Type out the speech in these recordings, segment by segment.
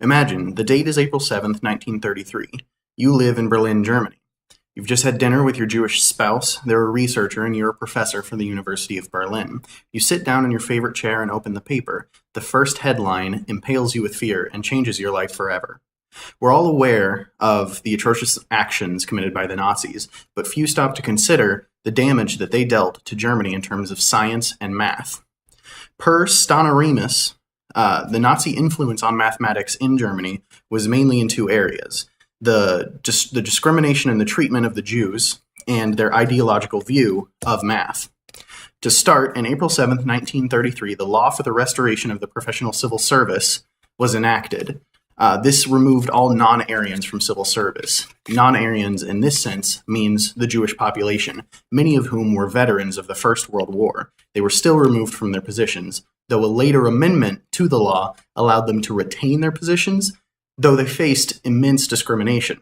Imagine, the date is April 7th, 1933. You live in Berlin, Germany. You've just had dinner with your Jewish spouse, they're a researcher, and you're a professor for the University of Berlin. You sit down in your favorite chair and open the paper. The first headline impales you with fear and changes your life forever. We're all aware of the atrocious actions committed by the Nazis, but few stop to consider the damage that they dealt to Germany in terms of science and math. Per Stana Remus, the Nazi influence on mathematics in Germany was mainly in two areas: the discrimination and the treatment of the Jews, and their ideological view of math. To start, in April 7, 1933, the law for the restoration of the professional civil service was enacted. This removed all non-Aryans from civil service. Non-Aryans, in this sense, means the Jewish population, many of whom were veterans of the First World War. They were still removed from their positions, though a later amendment to the law allowed them to retain their positions, though they faced immense discrimination.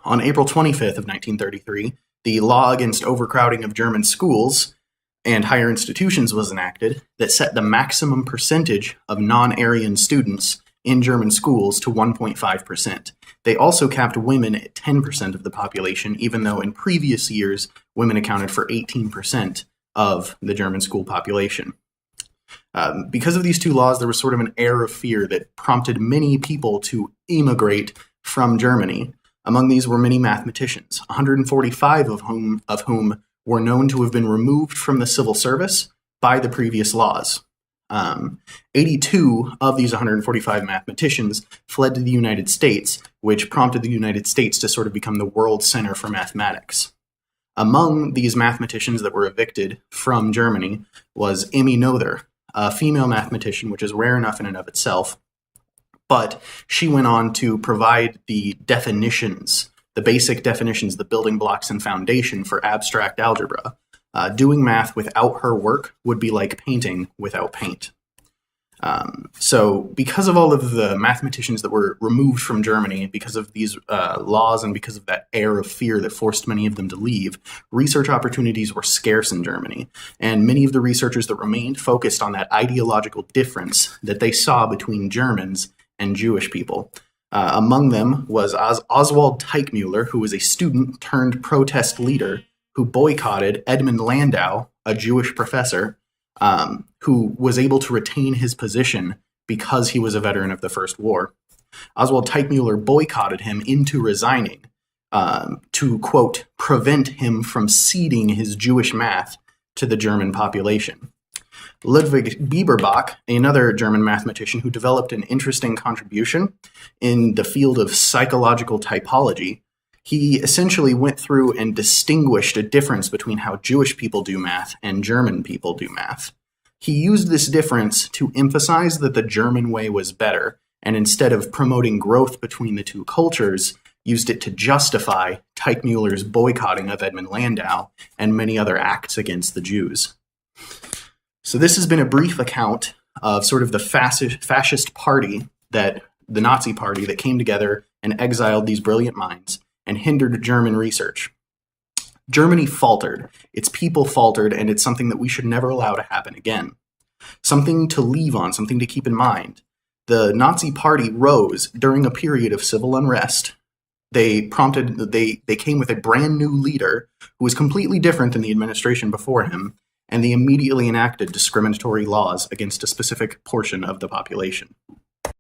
On April 25th of 1933, the law against overcrowding of German schools and higher institutions was enacted that set the maximum percentage of non-Aryan students in German schools to 1.5%. They also capped women at 10% of the population, even though in previous years, women accounted for 18% of the German school population. Because of these two laws, there was sort of an air of fear that prompted many people to emigrate from Germany. Among these were many mathematicians, 145 of whom were known to have been removed from the civil service by the previous laws. 82 of these 145 mathematicians fled to the United States, which prompted the United States to sort of become the world center for mathematics. Among these mathematicians that were evicted from Germany was Emmy Noether, a female mathematician, which is rare enough in and of itself, but she went on to provide the definitions, the basic definitions, the building blocks and foundation for abstract algebra. Doing math without her work would be like painting without paint. So because of all of the mathematicians that were removed from Germany, because of these laws and because of that air of fear that forced many of them to leave, research opportunities were scarce in Germany. And many of the researchers that remained focused on that ideological difference that they saw between Germans and Jewish people. Among them was Oswald Teichmuller, who was a student turned protest leader who boycotted Edmund Landau, a Jewish professor, who was able to retain his position because he was a veteran of the First War. Oswald Teichmuller boycotted him into resigning to, quote, prevent him from ceding his Jewish math to the German population. Ludwig Bieberbach, another German mathematician who developed an interesting contribution in the field of psychological typology, he essentially went through and distinguished a difference between how Jewish people do math and German people do math. He used this difference to emphasize that the German way was better, and instead of promoting growth between the two cultures, used it to justify Teichmuller's boycotting of Edmund Landau and many other acts against the Jews. So this has been a brief account of sort of the fascist party, that the Nazi party that came together and exiled these brilliant minds and hindered German research. Germany faltered, its people faltered, and it's something that we should never allow to happen again. Something to leave on, something to keep in mind. The Nazi party rose during a period of civil unrest. They came with a brand new leader who was completely different than the administration before him, and they immediately enacted discriminatory laws against a specific portion of the population.